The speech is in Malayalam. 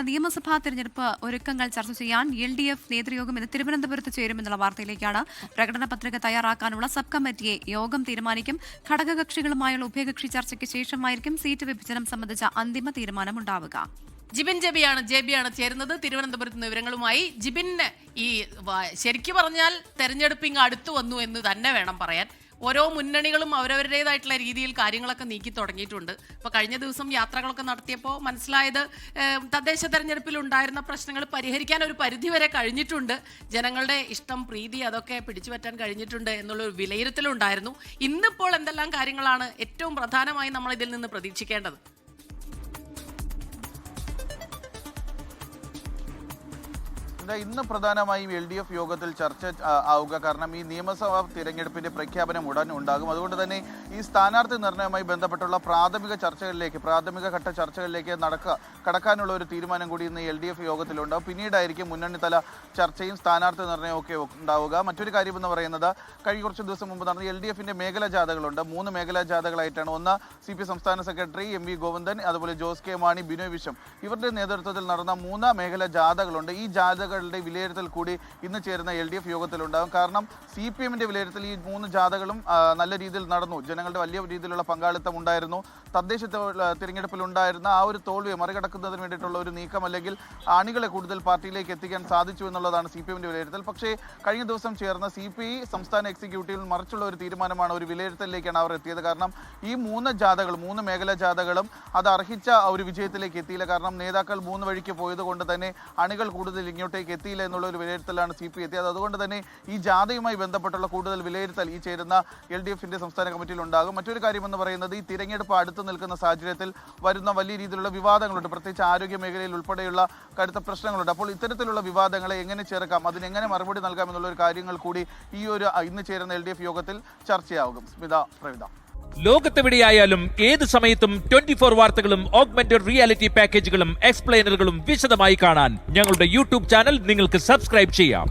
നിയമസഭാ തെരഞ്ഞെടുപ്പ് ഒരുക്കങ്ങൾ ചർച്ച ചെയ്യാൻ LDF നേതൃയോഗം ഇന്ന് തിരുവനന്തപുരത്ത് ചേരുമെന്നുള്ള വാർത്തയിലേക്കാണ്. പ്രകടന പത്രിക തയ്യാറാക്കാനുള്ള സബ് കമ്മിറ്റിയെ യോഗം തീരുമാനിക്കും. ഘടകകക്ഷികളുമായുള്ള ഉഭയകക്ഷി ചർച്ചയ്ക്ക് ശേഷമായിരിക്കും സീറ്റ് വിഭജനം സംബന്ധിച്ച അന്തിമ തീരുമാനമുണ്ടാവുക. ജിബിൻ ജെബിയാണ് ചേരുന്നത് തിരുവനന്തപുരത്ത് വിവരങ്ങളുമായി. ജിബിൻ, ഈ ശരിക്കു പറഞ്ഞാൽ തെരഞ്ഞെടുപ്പിങ് അടുത്തു വന്നു എന്ന് തന്നെ വേണം പറയാൻ. ഓരോ മുന്നണികളും അവരവരുടേതായിട്ടുള്ള രീതിയിൽ കാര്യങ്ങളൊക്കെ നീക്കി തുടങ്ങിയിട്ടുണ്ട്. ഇപ്പോൾ കഴിഞ്ഞ ദിവസം യാത്രകളൊക്കെ നടത്തിയപ്പോൾ മനസ്സിലായത് തദ്ദേശ തെരഞ്ഞെടുപ്പിൽ ഉണ്ടായിരുന്ന പ്രശ്നങ്ങൾ പരിഹരിക്കാൻ ഒരു പരിധിവരെ കഴിഞ്ഞിട്ടുണ്ട്. ജനങ്ങളുടെ ഇഷ്ടം, പ്രീതി അതൊക്കെ പിടിച്ചുപറ്റാൻ കഴിഞ്ഞിട്ടുണ്ട് എന്നുള്ളൊരു വിലയിരുത്തലുണ്ടായിരുന്നു. ഇന്നിപ്പോൾ എന്തെല്ലാം കാര്യങ്ങളാണ് ഏറ്റവും പ്രധാനമായി നമ്മൾ ഇതിൽ നിന്ന് പ്രതീക്ഷിക്കേണ്ടത്? ഇന്ന് പ്രധാനമായും LDF യോഗത്തിൽ ചർച്ച ആവുക. കാരണം ഈ നിയമസഭാ തിരഞ്ഞെടുപ്പിന്റെ പ്രഖ്യാപനം ഉടൻ ഉണ്ടാകും. അതുകൊണ്ട് തന്നെ ഈ സ്ഥാനാർത്ഥി നിർണയവുമായി ബന്ധപ്പെട്ടുള്ള പ്രാഥമിക ഘട്ട ചർച്ചകളിലേക്ക് കടക്കാനുള്ള ഒരു തീരുമാനം കൂടി ഇന്ന് LDF യോഗത്തിലുണ്ടാവും. പിന്നീടായിരിക്കും മുന്നണിതല ചർച്ചയും സ്ഥാനാർത്ഥി നിർണയവും ഒക്കെ ഉണ്ടാവുക. മറ്റൊരു കാര്യമെന്ന് പറയുന്നത്, കഴിഞ്ഞ കുറച്ച് ദിവസം മുമ്പ് നടന്ന LDFന്റെ മേഖലാ ജാഥകളുണ്ട്. 3 മേഖലാ ജാഥകളായിട്ടാണ്. ഒന്ന് CP സംസ്ഥാന സെക്രട്ടറി MV ഗോവിന്ദൻ, അതുപോലെ ജോസ് കെ മാണി, ബിനോയ് വിശ്വം ഇവരുടെ നേതൃത്വത്തിൽ നടന്ന 3 മേഖലാ ജാഥകളുണ്ട്. ഈ ജാഥകളുടെ വിലയിരുത്തൽ കൂടി ഇന്ന് ചേരുന്ന LDF യോഗത്തിലുണ്ടാകും. കാരണം CPMന്റെ വിലയിരുത്തൽ ഈ 3 ജാഥകളും നല്ല രീതിയിൽ നടന്നു. ജനങ്ങളുടെ വലിയ രീതിയിലുള്ള പങ്കാളിത്തം ഉണ്ടായിരുന്നു. തദ്ദേശ തിരഞ്ഞെടുപ്പിൽ ഉണ്ടായിരുന്ന ആ ഒരു തോൽവിയെ മറികടക്കുന്നതിന് വേണ്ടിയിട്ടുള്ള ഒരു നീക്കം, അല്ലെങ്കിൽ അണികളെ കൂടുതൽ പാർട്ടിയിലേക്ക് എത്തിക്കാൻ സാധിച്ചു എന്നുള്ളതാണ് CPMന്റെ വിലയിരുത്തൽ. പക്ഷേ കഴിഞ്ഞ ദിവസം ചേർന്ന CPI സംസ്ഥാന എക്സിക്യൂട്ടീവിൽ മറിച്ചുള്ള ഒരു തീരുമാനമാണ്, ഒരു വിലയിരുത്തലിലേക്കാണ് അവർ എത്തിയത്. കാരണം ഈ 3 മേഖലാ ജാഥകളും അത് അർഹിച്ച ഒരു വിജയത്തിലേക്ക് എത്തിയില്ല. കാരണം നേതാക്കൾ 3 വഴിക്ക് പോയത് കൊണ്ട് തന്നെ അണികൾ കൂടുതൽ ഇങ്ങോട്ടേക്ക് എത്തിയില്ല എന്നുള്ള ഒരു വിലയിരുത്തലാണ് CPI എത്തിയത്. അതുകൊണ്ട് തന്നെ ഈ ജാഥയുമായി ബന്ധപ്പെട്ടുള്ള കൂടുതൽ വിലയിരുത്തൽ ഈ ചേരുന്ന LDFന്റെ സംസ്ഥാന കമ്മിറ്റിയിൽ ഉണ്ടാകും. മറ്റൊരു കാര്യമെന്ന് പറയുന്നത്, ഈ തിരഞ്ഞെടുപ്പ് അടുത്ത് നിൽക്കുന്ന സാഹചര്യത്തിൽ വരുന്ന വലിയ രീതിയിലുള്ള വിവാദങ്ങളുണ്ട്. പ്രത്യേകിച്ച് ആരോഗ്യ മേഖലയിൽ ഉൾപ്പെടെയുള്ള കടുത്ത പ്രശ്നങ്ങളുണ്ട്. അപ്പോൾ ഇത്തരത്തിലുള്ള വിവാദങ്ങളെ എങ്ങനെ ചേർക്കാം, അതിനെങ്ങനെ മറുപടി നൽകാം എന്നുള്ള ഒരു കാര്യങ്ങൾ കൂടി ഈ ഒരു ഇന്ന് ചേരുന്ന LDF യോഗത്തിൽ ചർച്ചയാകും. സ്മിത, പ്രവിത. ലോകത്തെവിടെയായാലും ഏത് സമയത്തും 24 വാർത്തകളും ഓഗ്മെന്റഡ് റിയാലിറ്റി പാക്കേജുകളും എക്സ്പ്ലെയിനറുകളും വിശദമായി കാണാൻ ഞങ്ങളുടെ YouTube ചാനൽ നിങ്ങൾക്ക് സബ്സ്ക്രൈബ് ചെയ്യാം.